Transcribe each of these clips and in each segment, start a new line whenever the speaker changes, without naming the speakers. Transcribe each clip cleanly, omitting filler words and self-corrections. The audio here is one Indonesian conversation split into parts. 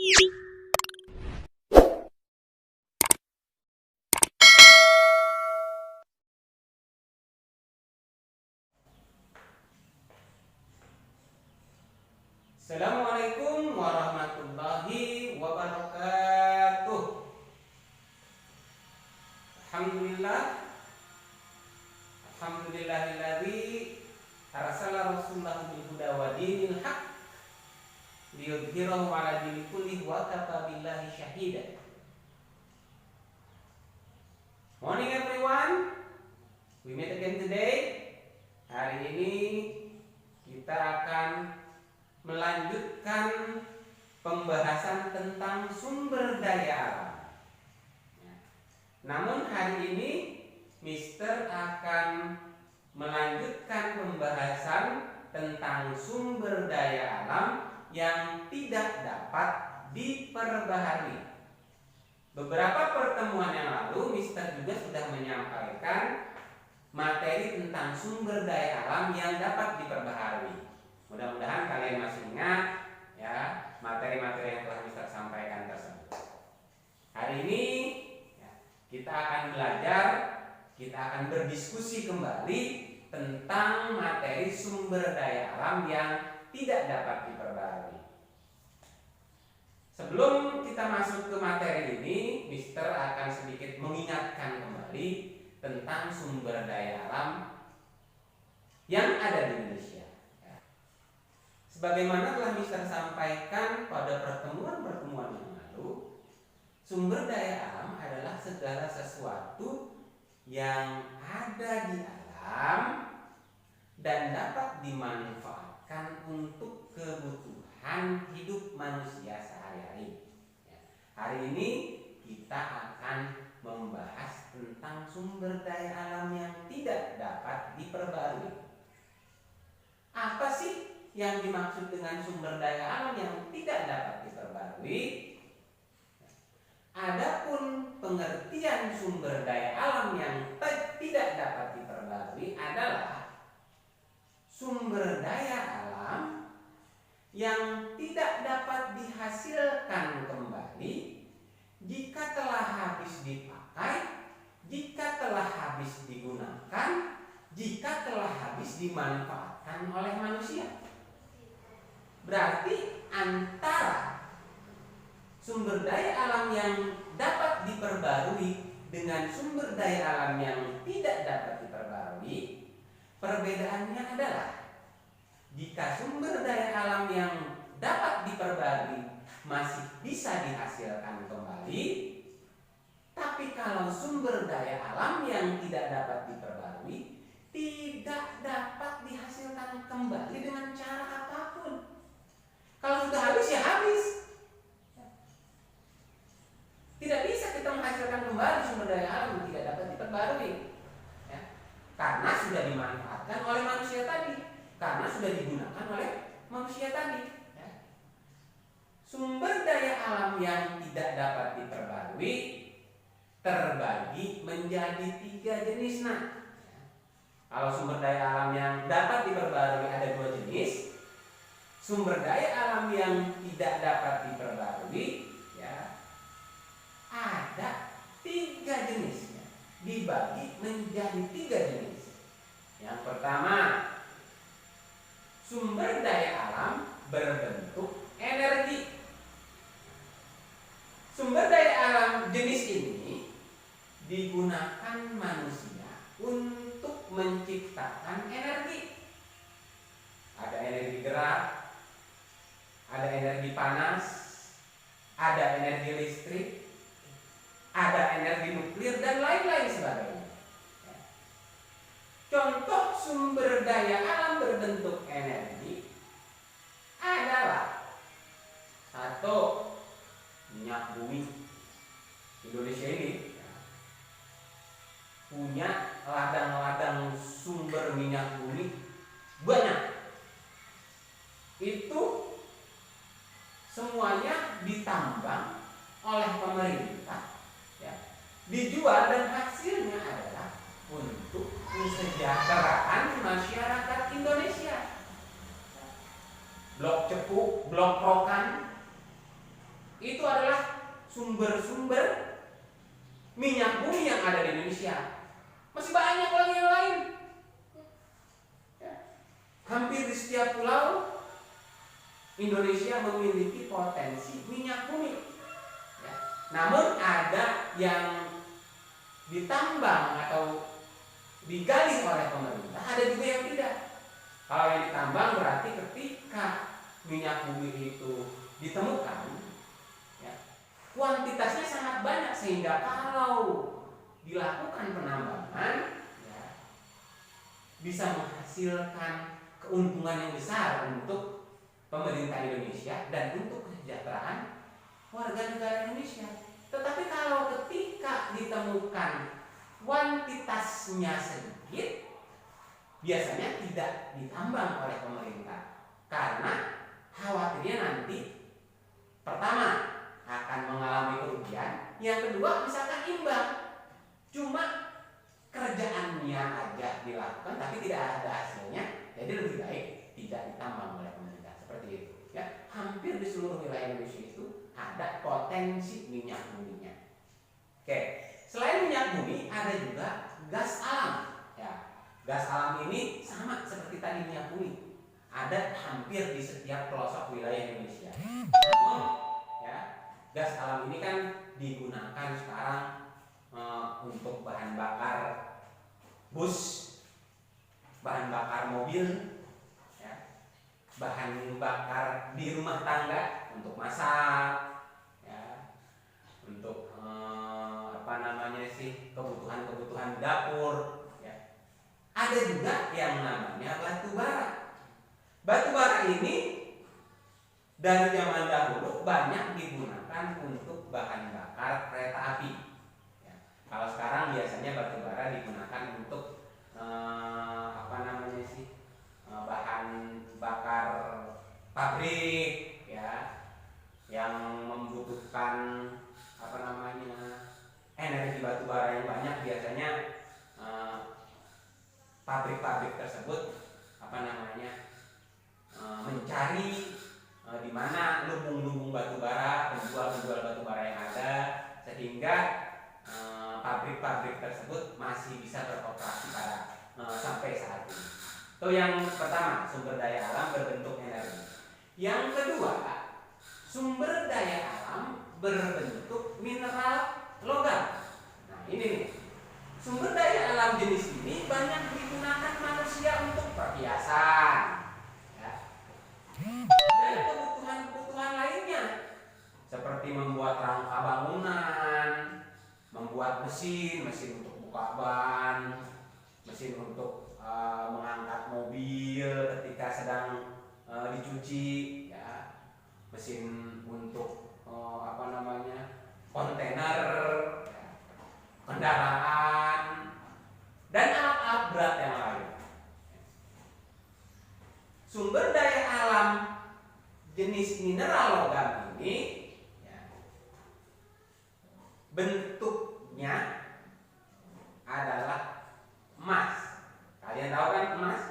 Assalamualaikum warahmatullahi wabarakatuh. Alhamdulillahilladzi arsala rasulahu bil huda wa dinil haq liyudhhirahu 'ala dini kullihi wa kafa billahi syahida. Morning everyone. We meet again today. Hari ini kita akan melanjutkan pembahasan tentang sumber daya alam. Namun hari ini Mister akan melanjutkan pembahasan tentang sumber daya alam yang tidak dapat diperbaharui. Beberapa pertemuan yang lalu Mister juga sudah menyampaikan materi tentang sumber daya alam yang dapat diperbaharui. Mudah-mudahan kalian masih ingat ya materi-materi yang telah Mister sampaikan tersebut. Hari ini ya, kita akan belajar, kita akan berdiskusi kembali tentang materi sumber daya alam yang tidak dapat diperbaharui. Sebelum kita masuk ke materi ini, Mister akan sedikit mengingatkan kembali tentang sumber daya alam yang ada di Indonesia. Sebagaimana telah Mister sampaikan pada pertemuan-pertemuan yang lalu, sumber daya alam adalah segala sesuatu yang ada di alam dan dapat dimanfaatkan untuk kebutuhan hidup manusia sehari-hari. Hari ini kita akan membahas tentang sumber daya alam yang tidak dapat diperbarui. Apa sih yang dimaksud dengan sumber daya alam yang tidak dapat diperbarui? Adapun pengertian sumber daya alam yang tidak dapat diperbarui adalah sumber daya alam yang tidak dapat dihasilkan kembali jika telah habis dipakai, jika telah habis digunakan, jika telah habis dimanfaatkan oleh manusia. Berarti antara sumber daya alam yang dapat diperbarui dengan sumber daya alam yang tidak dapat diperbarui, perbedaannya adalah jika sumber daya alam yang dapat diperbarui masih bisa dihasilkan kembali, tapi kalau sumber daya alam yang tidak dapat diperbarui tidak dapat dihasilkan kembali dengan cara apapun. Kalau sudah habis ya habis. Tidak bisa kita menghasilkan kembali sumber daya alam yang tidak dapat diperbarui. Ya. Karena sudah dimanfaatkan oleh manusia tadi, karena sudah digunakan oleh manusia tadi. Ya. Sumber daya alam yang tidak dapat diperbarui terbagi menjadi 3 jenis. Kalau sumber daya alam yang dapat diperbarui ada 2 jenis. Sumber daya alam yang tidak dapat diperbarui ya, ada 3 jenis, ya, dibagi menjadi 3 jenis. Yang pertama, sumber daya alam berbentuk energi. Sumber daya alam jenis ini digunakan manusia untuk menciptakan energi. Ada energi gerak, ada energi panas, ada energi listrik, ada energi nuklir dan lain-lain sebagainya. Contoh sumber daya alam berbentuk energi adalah 1. Minyak bumi. Indonesia ini punya ladang-ladang sumber minyak bumi banyak. Itu semuanya ditambang oleh pemerintah, ya, dijual dan hasilnya adalah untuk kesejahteraan masyarakat Indonesia. Blok Cepu, Blok Rokan, itu adalah sumber-sumber minyak bumi yang ada di Indonesia. Masih banyak lagi yang lain. Hampir di setiap pulau Indonesia memiliki potensi minyak bumi. Namun ada yang ditambang atau digali oleh pemerintah, ada juga yang tidak. Kalau yang ditambang berarti ketika minyak bumi itu ditemukan, kuantitasnya sangat banyak sehingga kalau dilakukan penambangan bisa menghasilkan keuntungan yang besar untuk pemerintah Indonesia dan untuk kesejahteraan warga negara Indonesia. Tetapi kalau ketika ditemukan kuantitasnya sedikit, biasanya tidak ditambang oleh pemerintah karena khawatirnya nanti pertama akan mengalami kerugian, yang kedua misalkan imbang, cuma kerjaannya aja dilakukan tapi tidak ada hasilnya, jadi lebih baik tidak ditambang oleh pemerintah. Seperti itu ya. Hampir di seluruh wilayah Indonesia itu ada potensi minyak buminya. Oke, selain minyak bumi ada juga gas alam ya. Gas alam ini sama seperti tadi minyak bumi, ada hampir di setiap pelosok wilayah Indonesia. Ya, gas alam ini kan digunakan sekarang untuk bahan bakar bus, bahan bakar mobil, ya, bahan bakar di rumah tangga untuk masak, ya, untuk kebutuhan dapur. Ya. Ada juga yang namanya batu bara. Batu bara ini dari zaman dahulu banyak digunakan untuk bahan bakar kereta api. Kalau sekarang biasanya batu bara digunakan untuk bahan bakar pabrik ya, yang membutuhkan energi batu bara yang banyak. Biasanya pabrik-pabrik tersebut mencari di mana lumbung-lumbung batu bara, penjual-penjual batu bara yang ada, sehingga pabrik-pabrik tersebut masih bisa beroperasi pada sampai saat ini. Itu yang pertama, sumber daya alam berbentuk energi. Yang kedua, sumber daya alam berbentuk mineral logam. Nah ini nih, sumber daya alam jenis ini banyak digunakan manusia untuk perhiasan ya, dan kebutuhan-kebutuhan lainnya seperti membuat rangka bangunan, membuat mesin untuk buka ban, mesin untuk mengangkat mobil ketika sedang dicuci, ya, mesin untuk kontainer, ya, kendaraan, dan alat-alat berat yang lain. Sumber daya alam jenis mineral logam ini ya, bentuknya adalah emas. Kalian tahu kan emas?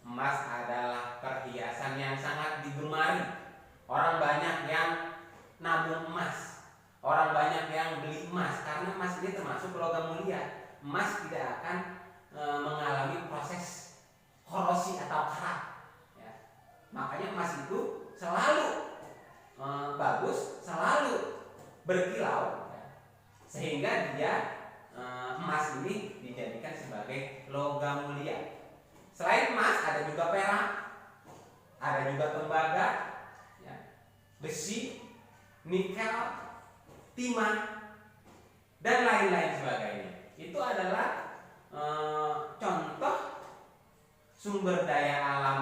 Emas adalah perhiasan yang sangat digemari. Orang banyak yang nabung emas, orang banyak yang beli emas karena emas ini termasuk logam mulia. Emas tidak akan mengalami proses korosi atau karat. Ya. Makanya emas itu selalu bagus, selalu berkilau, ya. Sehingga dia emas ini dijadikan sebagai logam mulia. Selain emas ada juga perak, ada juga tembaga, ya, besi, nikel, timah, dan lain-lain sebagainya. Itu adalah contoh sumber daya alam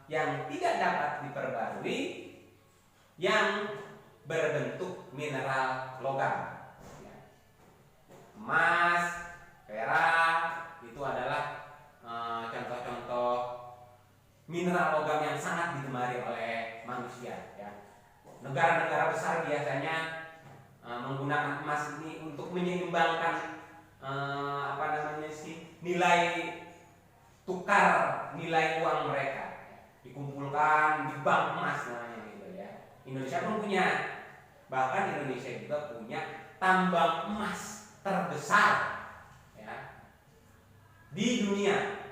yang tidak dapat diperbarui yang berbentuk mineral logam. Emas, perak itu adalah contoh-contoh mineral logam yang sangat digemari oleh manusia. Ya. Negara-negara besar biasanya menggunakan emas ini untuk menyeimbangkan nilai tukar, nilai uang mereka. Dikumpulkan di bank emas namanya gitu ya. Indonesia pun punya Bahkan Indonesia juga punya tambang emas terbesar ya di dunia,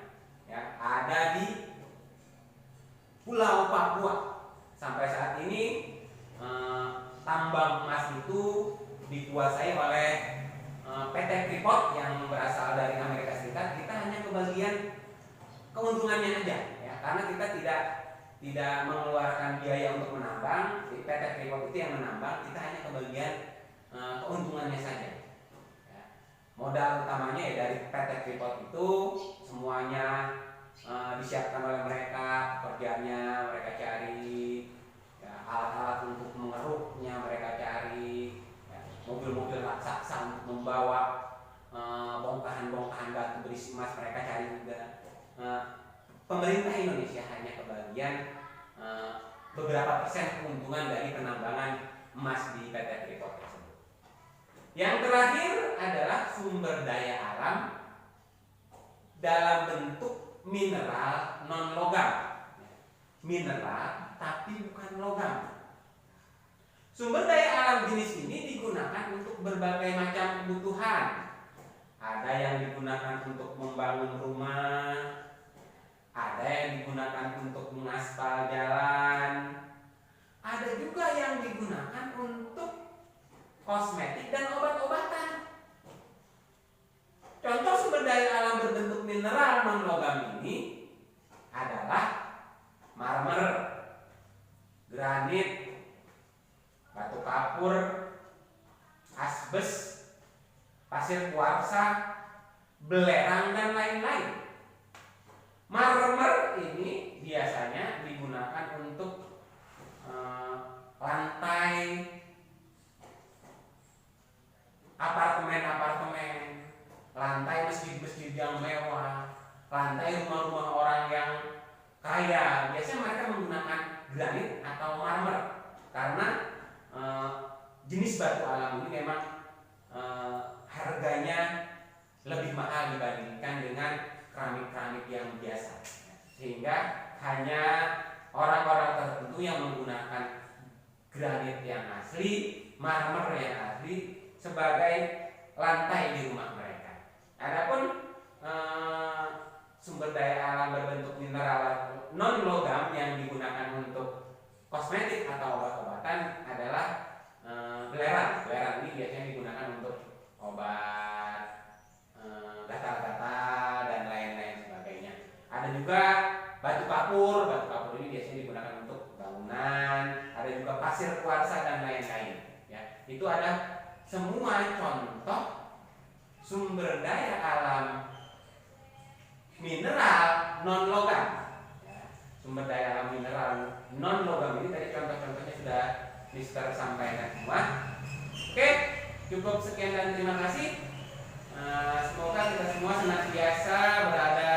ya, ada di Pulau Papua. Sampai saat ini tambang emas itu dikuasai oleh PT Freeport yang berasal dari Amerika Serikat. Kita hanya kebagian keuntungannya aja, ya, karena kita tidak mengeluarkan biaya untuk menambang. Jadi PT Freeport itu yang menambang, kita hanya kebagian keuntungannya saja. Ya. Modal utamanya ya dari PT Freeport itu semuanya disiapkan oleh mereka, pekerjaannya mereka cari, ya, alat-alat untuk mengeruknya mereka cari, ya, mobil-mobil raksasa untuk membawa bongkahan-bongkahan batu berisi emas mereka cari juga. Pemerintah Indonesia hanya kebagian beberapa persen keuntungan dari penambangan emas di PT Freeport tersebut. Yang terakhir adalah sumber daya alam dalam bentuk mineral non logam. Mineral tapi bukan logam. Sumber daya alam jenis ini digunakan untuk berbagai macam kebutuhan. Ada yang digunakan untuk membangun rumah, ada yang digunakan untuk mengaspal jalan, ada juga yang digunakan untuk kosmetik dan obat-obatan. Contoh sumber daya alam berbentuk mineral non logam ini adalah marmer, granit, batu kapur, asbes, pasir kuarsa, belerang dan lain-lain. Marmer ini biasanya digunakan untuk lantai apartemen-apartemen, lantai masjid-masjid yang mewah, lantai rumah-rumah orang yang kaya. Biasanya mereka menggunakan granit atau marmer karena jenis batu alam ini memang harganya lebih mahal dibandingkan dengan keramik-keramik yang biasa, sehingga hanya orang-orang tertentu yang menggunakan granit yang asli, marmer yang asli sebagai lantai di rumah mereka. Adapun sumber daya alam berbentuk mineral non logam yang digunakan untuk kosmetik atau obat-obatan adalah belerang. Belerang ini biasanya digunakan untuk obat gatal-gatal dan lain-lain sebagainya. Ada juga batu kapur. Batu kapur ini biasanya digunakan untuk bangunan. Ada juga pasir kuarsa dan lain-lain. Ya, itu ada semua contoh sumber daya alam mineral non logam. Ya, sumber daya alam mineral non logam ini tadi contoh-contohnya sudah Mister sampaikan semua. Oke, cukup sekian dan terima kasih. Semoga kita semua senantiasa berada